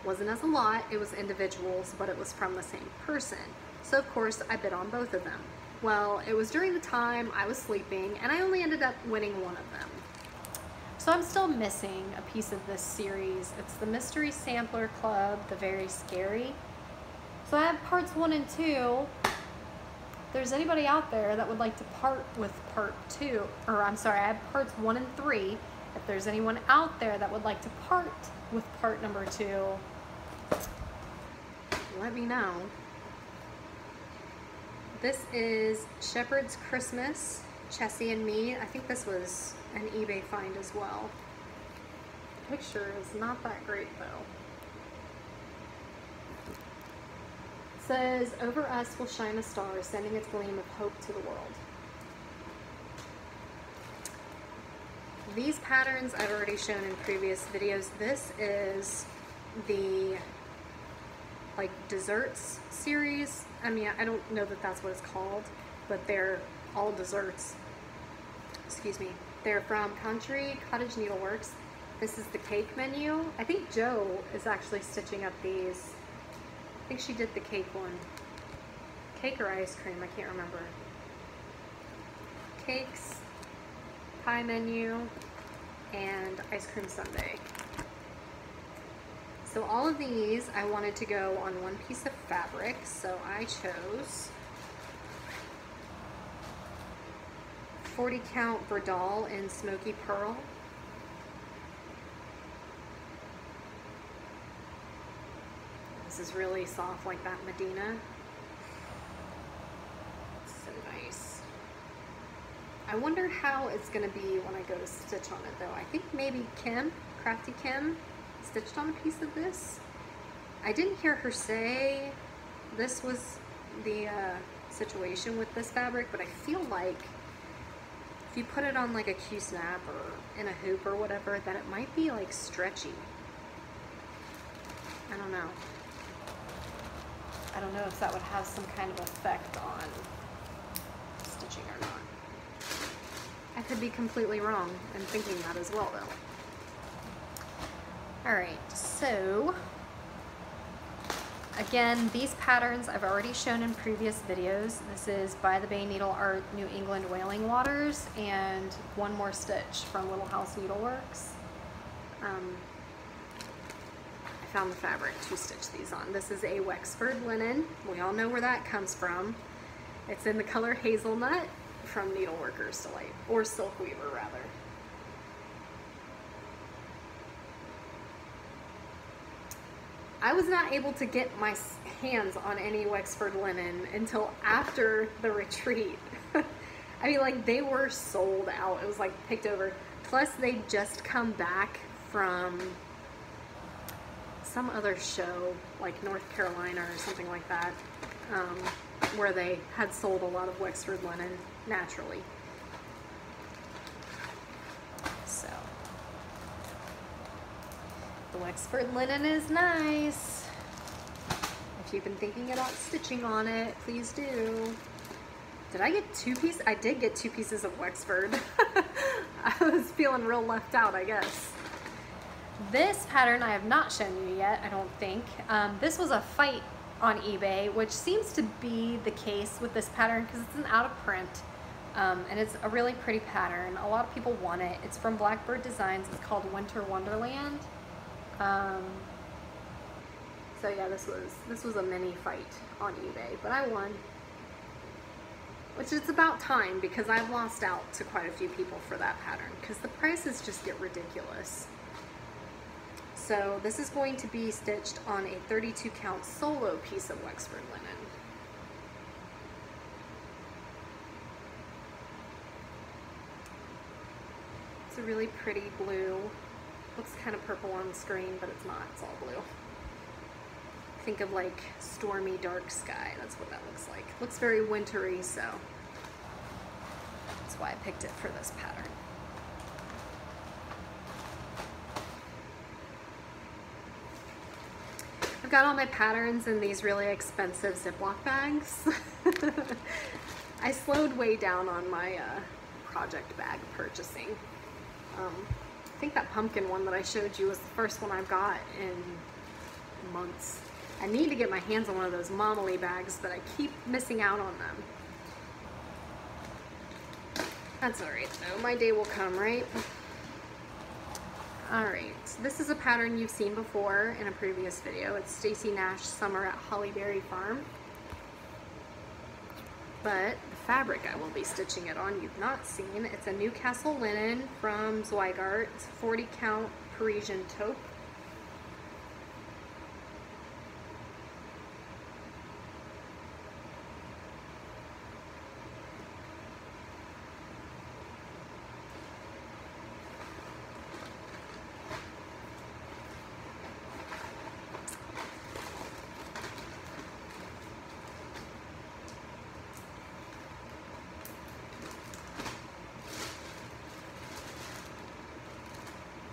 Wasn't as a lot, it was individuals, but it was from the same person. So of course I bid on both of them. Well, it was during the time I was sleeping, and I only ended up winning one of them. So I'm still missing a piece of this series. It's the Mystery Sampler Club, the Very Scary. So I have parts 1 and 2. If there's anybody out there that would like to part with part 2, or I'm sorry, I have parts 1 and 3. If there's anyone out there that would like to part with part number 2, let me know. This is Shepherd's Christmas, Chessie and Me. I think this was an eBay find as well. picture is not that great though. It says, "Over us will shine a star, sending its gleam of hope to the world." These patterns I've already shown in previous videos. This is the like desserts series. I mean, I don't know that that's what it's called, but they're all desserts. Excuse me. They're from Country Cottage Needleworks. This is the cake menu. I think Jo is actually stitching up these. I think she did the cake one. Cake or ice cream, I can't remember. Cakes, pie menu, and ice cream sundae. So all of these I wanted to go on one piece of fabric, so I chose 40 count Burdal in Smoky Pearl. This is really soft, like that Medina. So nice. I wonder how it's gonna be when I go to stitch on it though. I think maybe Kim, Crafty Kim, stitched on a piece of this. I didn't hear her say this was the situation with this fabric, but I feel like if you put it on like a Q-snap or in a hoop or whatever, that it might be like stretchy. I don't know. I don't know if that would have some kind of effect on stitching or not. I could be completely wrong in thinking that as well though. Alright, so again, these patterns I've already shown in previous videos. This is By the Bay Needle Art New England Whaling Waters and One More Stitch from Little House Needleworks. I found the fabric to stitch these on. This is a Wexford linen. We all know where that comes from. It's in the color Hazelnut from Needleworkers Delight, or Silk Weaver rather. I was not able to get my hands on any Wexford linen until after the retreat. I mean, like, they were sold out. It was like picked over. Plus, they just come back from some other show, like North Carolina or something like that, where they had sold a lot of Wexford linen naturally. So the Wexford linen is nice. If you've been thinking about stitching on it, please do. Did I get two pieces? I did get 2 pieces of Wexford. I was feeling real left out, I guess. This pattern I have not shown you yet, I don't think. This was a fight on eBay, which seems to be the case with this pattern because it's an out of print. And it's a really pretty pattern. A lot of people want it. It's from Blackbird Designs. It's called Winter Wonderland. So yeah, this was a mini fight on eBay, but I won. Which is about time because I've lost out to quite a few people for that pattern because the prices just get ridiculous. So this is going to be stitched on a 32 count solo piece of Wexford linen. It's a really pretty blue. Looks kind of purple on the screen, but it's not. It's all blue. Think of like stormy dark sky. That's what that looks like. Looks very wintry, so that's why I picked it for this pattern. I've got all my patterns in these really expensive Ziploc bags. I slowed way down on my project bag purchasing. I think that pumpkin one that I showed you was the first one I've got in months. I need to get my hands on one of those Momely bags, but I keep missing out on them. That's alright though, my day will come, right? Alright, this is a pattern you've seen before in a previous video. It's Stacy Nash Summer at Hollyberry Farm. But the fabric I will be stitching it on you've not seen. It's a Newcastle linen from Zweigart. It's 40 count Parisian taupe.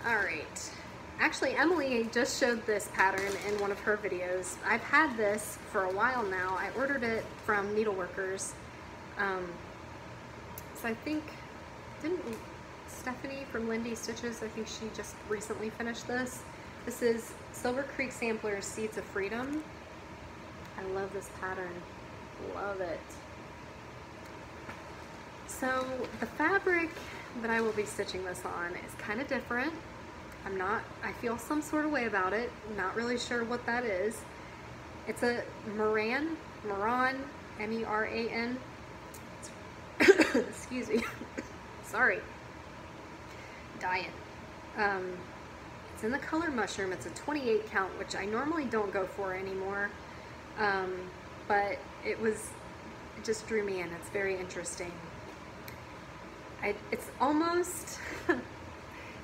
All right. Actually, Emily just showed this pattern in one of her videos. I've had this for a while now. I ordered it from Needleworkers. So I think, didn't Stephanie from Lindy Stitches, I think she just recently finished this. This is Silver Creek Sampler's Seeds of Freedom. I love this pattern. Love it. So the fabric that I will be stitching this on is kind of different. I feel some sort of way about it. I'm not really sure what that is. It's a Moran, M-E-R-A-N. Excuse me. Sorry. Dying. It's in the color Mushroom. It's a 28 count, which I normally don't go for anymore. But it just drew me in. It's very interesting. It's almost,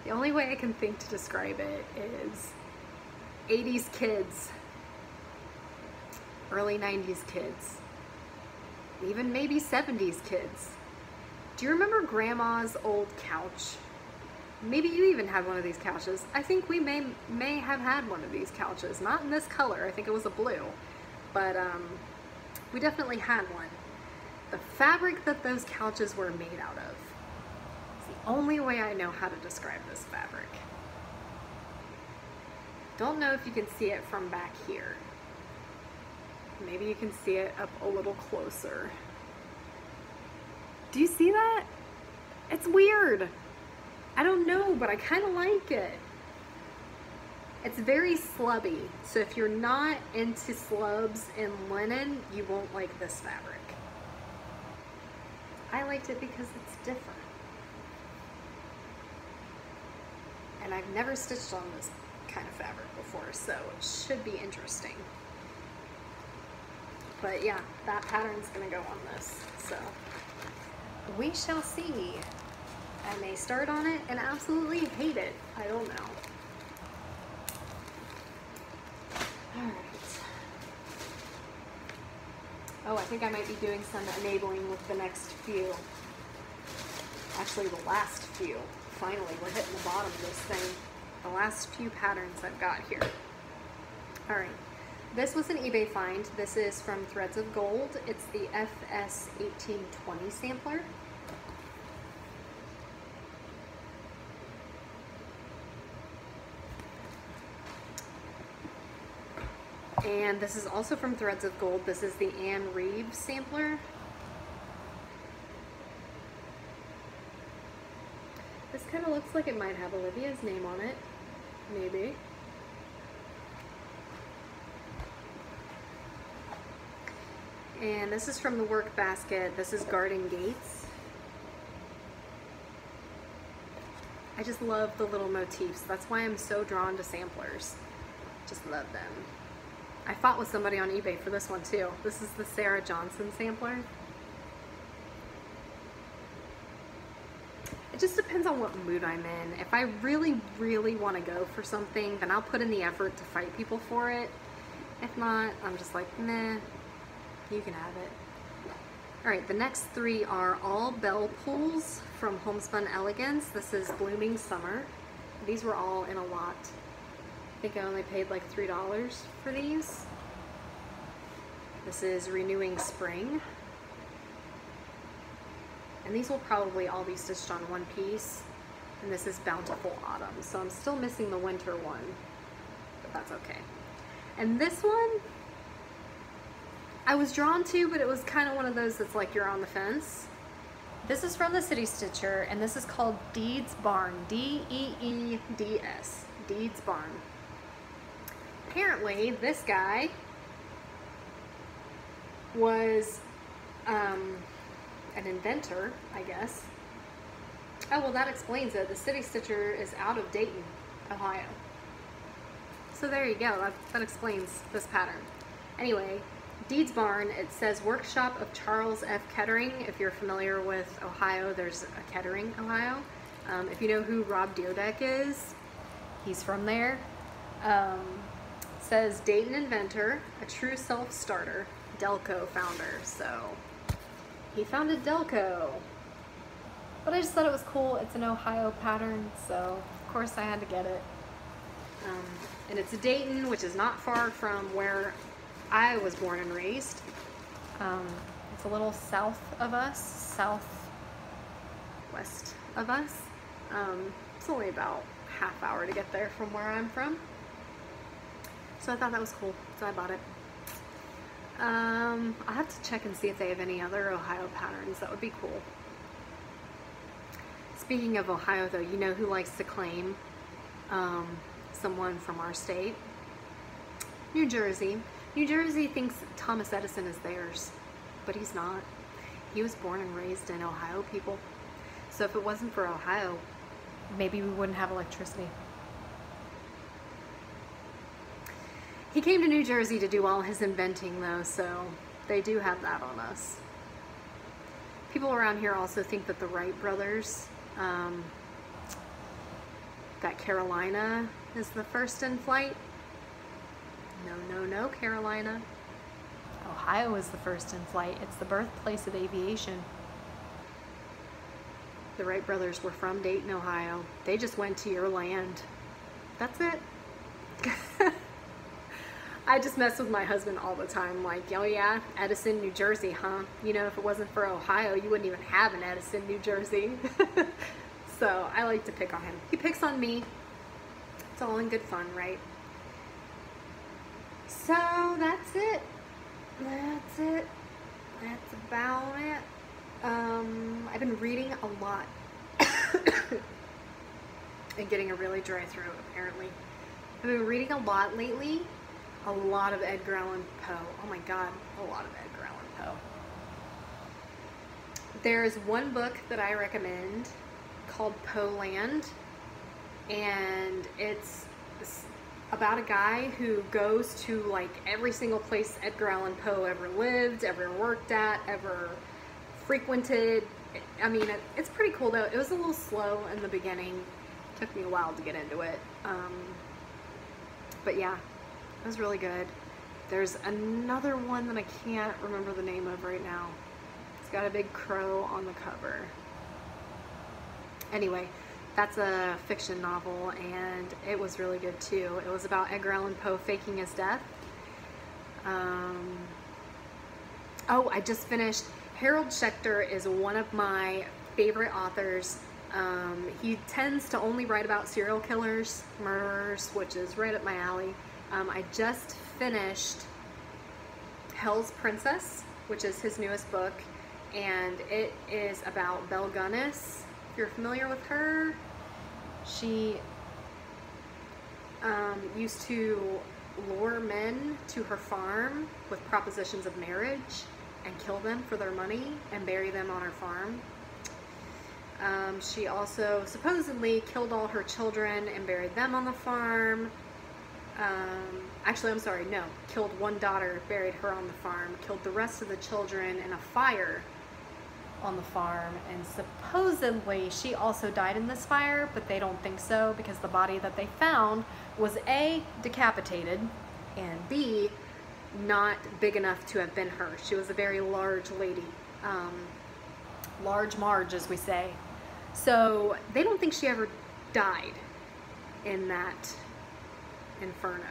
the only way I can think to describe it is 80s kids, early 90s kids, even maybe 70s kids. Do you remember Grandma's old couch? Maybe you even had one of these couches. I think we may have had one of these couches, not in this color. I think it was a blue, but we definitely had one. The fabric that those couches were made out of is the only way I know how to describe this fabric. Don't know if you can see it from back here. Maybe you can see it up a little closer. Do you see that? It's weird. I don't know, but I kind of like it. It's very slubby, so if you're not into slubs in linen, you won't like this fabric. I liked it because it's different. And I've never stitched on this kind of fabric before, so it should be interesting. But yeah, that pattern's gonna go on this, so we shall see. I may start on it and absolutely hate it. I don't know. Alright. Oh, I think I might be doing some enabling with the next few. Actually, the last few. Finally, we're hitting the bottom of this thing. The last few patterns I've got here. Alright. This was an eBay find. This is from Threads of Gold. It's the FS 1820 sampler. And this is also from Threads of Gold. This is the Anne Reeves sampler. This kind of looks like it might have Olivia's name on it. Maybe. And this is from the Work Basket. This is Garden Gates. I just love the little motifs. That's why I'm so drawn to samplers. Just love them. I fought with somebody on eBay for this one too. This is the Sarah Johnson sampler. It just depends on what mood I'm in. If I really, really want to go for something, then I'll put in the effort to fight people for it. If not, I'm just like, nah, you can have it. Alright, the next three are all bell pulls from Homespun Elegance. This is Blooming Summer. These were all in a lot. I think I only paid like $3 for these. This is Renewing Spring. And these will probably all be stitched on one piece. And this is Bountiful Autumn. So I'm still missing the winter one, but that's okay. And this one, I was drawn to, but it was kind of one of those that's like you're on the fence. This is from the City Stitcher, and this is called Deeds Barn. D-E-E-D-S. Deeds Barn. Apparently, this guy was an inventor, I guess. Oh, well, that explains it. The City Stitcher is out of Dayton, Ohio. So there you go. That explains this pattern. Anyway, Deeds Barn, it says Workshop of Charles F. Kettering. If you're familiar with Ohio, there's a Kettering, Ohio. If you know who Rob Deerdeck is, he's from there. Says Dayton inventor, a true self-starter, Delco founder. So he founded Delco. But I just thought it was cool. It's an Ohio pattern, so course I had to get it. And it's Dayton, which is not far from where I was born and raised. It's a little south of us, southwest of us. It's only about half hour to get there from where I'm from. So I thought that was cool, so I bought it. I'll have to check and see if they have any other Ohio patterns. That would be cool. Speaking of Ohio though, you know who likes to claim someone from our state? New Jersey. New Jersey thinks Thomas Edison is theirs, but he's not. He was born and raised in Ohio, people. So if it wasn't for Ohio, maybe we wouldn't have electricity. He came to New Jersey to do all his inventing though, so they do have that on us. People around here also think that the Wright brothers, that Carolina is the first in flight. No, Carolina. Ohio is the first in flight. It's the birthplace of aviation. The Wright brothers were from Dayton, Ohio. They just went to your land. That's it. I just mess with my husband all the time, like, oh yeah, Edison, New Jersey, huh? You know, if it wasn't for Ohio, you wouldn't even have an Edison, New Jersey. So I like to pick on him. He picks on me. It's all in good fun, right? So that's it. That's it. That's about it. I've been reading a lot and getting a really dry throat, apparently. I've been reading a lot lately. A lot of Edgar Allan Poe. Oh my God, a lot of Edgar Allan Poe. There's one book that I recommend called Poe Land, and it's about a guy who goes to like every single place Edgar Allan Poe ever lived, ever worked at, ever frequented. I mean, it's pretty cool though. It was a little slow in the beginning. It took me a while to get into it. But yeah, it was really good. There's another one that I can't remember the name of right now. It's got a big crow on the cover. Anyway, that's a fiction novel, and it was really good too. It was about Edgar Allan Poe faking his death. Oh, I just finished. Harold Schechter is one of my favorite authors. He tends to only write about serial killers, murderers, which is right up my alley. I just finished Hell's Princess, which is his newest book, and it is about Belle Gunness. If you're familiar with her, she used to lure men to her farm with propositions of marriage and kill them for their money and bury them on her farm. She also supposedly killed all her children and buried them on the farm. Actually, I'm sorry, no. Killed one daughter, buried her on the farm, killed the rest of the children in a fire on the farm, and supposedly she also died in this fire, but they don't think so because the body that they found was A, decapitated, and B, not big enough to have been her. She was a very large lady. Large Marge, as we say. So they don't think she ever died in that inferno.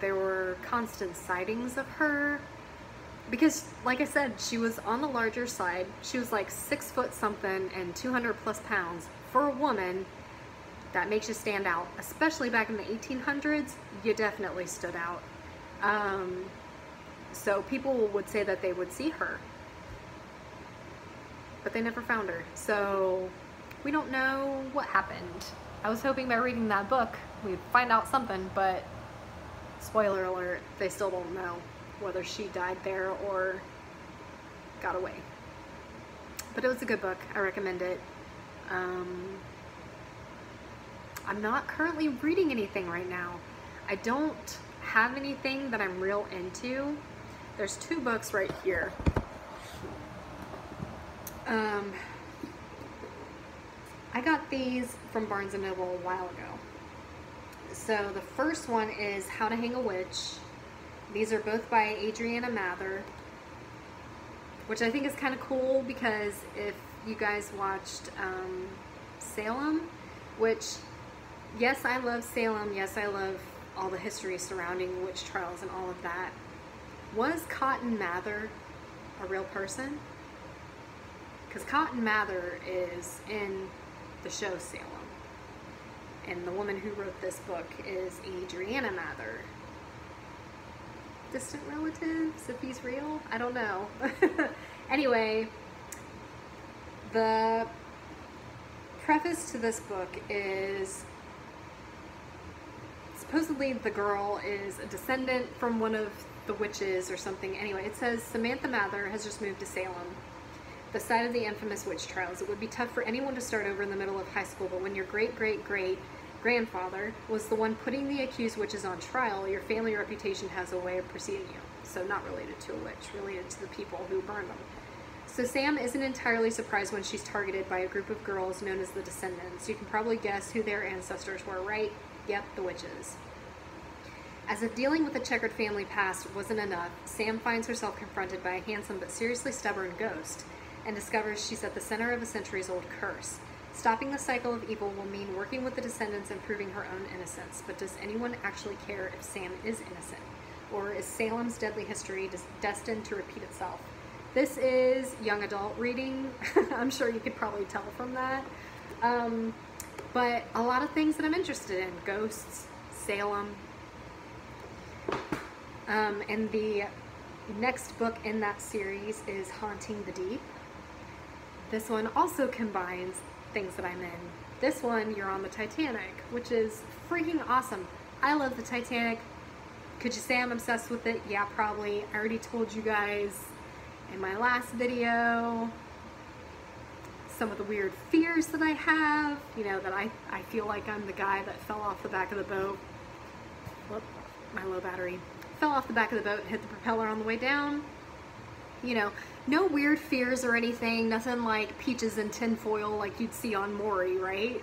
There were constant sightings of her because, like I said, she was on the larger side. She was like 6 foot something and 200 plus pounds. For a woman, that makes you stand out. Especially back in the 1800s, you definitely stood out. So people would say that they would see her, but they never found her. So we don't know what happened. I was hoping by reading that book we'd find out something, but spoiler alert, they still don't know whether she died there or got away. But it was a good book. I recommend it. I'm not currently reading anything right now. I don't have anything that I'm real into. There's 2 books right here. I got these from Barnes & Noble a while ago. So the first one is How to Hang a Witch. These are both by Adriana Mather, which I think is kind of cool because if you guys watched Salem, which, yes, I love Salem. Yes, I love all the history surrounding witch trials and all of that. Was Cotton Mather a real person? Because Cotton Mather is in the show Salem. And the woman who wrote this book is Adriana Mather. Distant relatives, if he's real? I don't know. Anyway, the preface to this book is supposedly the girl is a descendant from one of the witches or something. Anyway, it says Samantha Mather has just moved to Salem, the site of the infamous witch trials. It would be tough for anyone to start over in the middle of high school, but when your great-great-great-grandfather was the one putting the accused witches on trial, your family reputation has a way of preceding you. So not related to a witch, related to the people who burned them. So Sam isn't entirely surprised when she's targeted by a group of girls known as the Descendants. You can probably guess who their ancestors were, right? Yep, the witches. As if dealing with a checkered family past wasn't enough, Sam finds herself confronted by a handsome but seriously stubborn ghost, and discovers she's at the center of a centuries-old curse. Stopping the cycle of evil will mean working with the Descendants and proving her own innocence. But does anyone actually care if Sam is innocent? Or is Salem's deadly history destined to repeat itself? This is young adult reading. I'm sure you could probably tell from that. But a lot of things that I'm interested in. Ghosts, Salem. And the next book in that series is Haunting the Deep. This one also combines things that I'm in. This one, you're on the Titanic, which is freaking awesome. I love the Titanic. Could you say I'm obsessed with it? Yeah, probably. I already told you guys in my last video some of the weird fears that I have. You know, that I feel like I'm the guy that fell off the back of the boat. Whoop, my low battery. Fell off the back of the boat and hit the propeller on the way down. You know, no weird fears or anything, nothing like peaches and tinfoil like you'd see on Maury, right?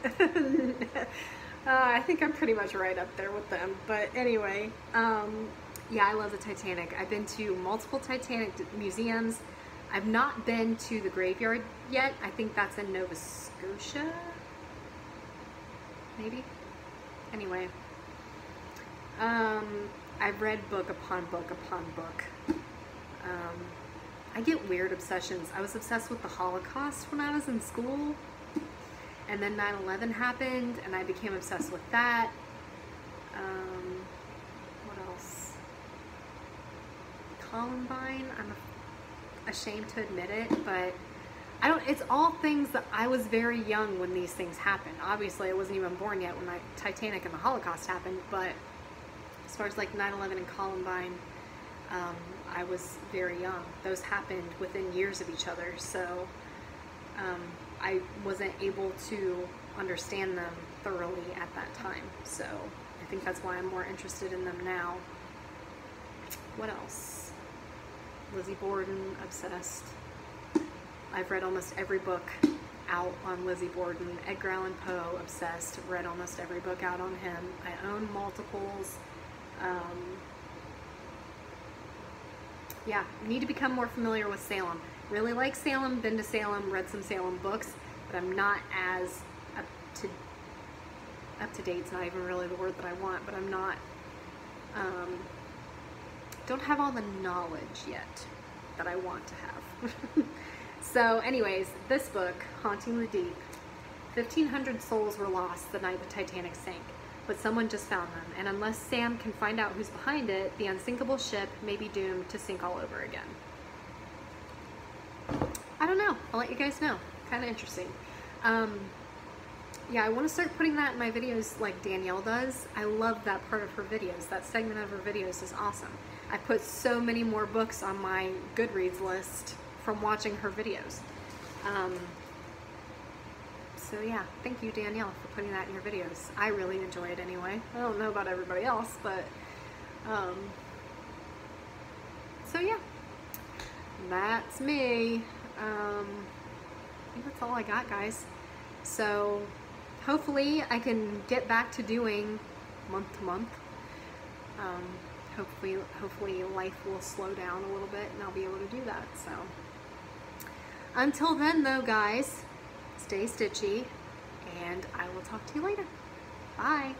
I think I'm pretty much right up there with them. But anyway, yeah, I love the Titanic. I've been to multiple Titanic museums. I've not been to the graveyard yet. I think that's in Nova Scotia, maybe? Anyway, I've read book upon book upon book. I get weird obsessions. I was obsessed with the Holocaust when I was in school, and then 9/11 happened, and I became obsessed with that. What else? Columbine. I'm ashamed to admit it, but I don't. It's all things that I was very young when these things happened. Obviously, I wasn't even born yet when Titanic and the Holocaust happened, but as far as like 9/11 and Columbine, I was very young. Those happened within years of each other, so I wasn't able to understand them thoroughly at that time. So I think that's why I'm more interested in them now. What else? Lizzie Borden, obsessed. I've read almost every book out on Lizzie Borden. Edgar Allan Poe, obsessed. Read almost every book out on him. I own multiples. Yeah, need to become more familiar with Salem. Really like Salem, been to Salem, read some Salem books, but I'm not as up to date's not even really the word that I want, but I'm not, don't have all the knowledge yet that I want to have. So anyways, this book, Haunting the Deep, 1,500 souls were lost the night the Titanic sank. But someone just found them, and unless Sam can find out who's behind it, the unsinkable ship may be doomed to sink all over again. I don't know. I'll let you guys know. Kind of interesting. Yeah, I want to start putting that in my videos like Danielle does. I love that part of her videos. That segment of her videos is awesome. I put so many more books on my Goodreads list from watching her videos. So yeah, thank you, Danielle, for putting that in your videos. I really enjoy it anyway. I don't know about everybody else, but so yeah, that's me. I think that's all I got, guys. So hopefully I can get back to doing month to month. Hopefully life will slow down a little bit and I'll be able to do that. So until then though, guys, stay stitchy and I will talk to you later. Bye.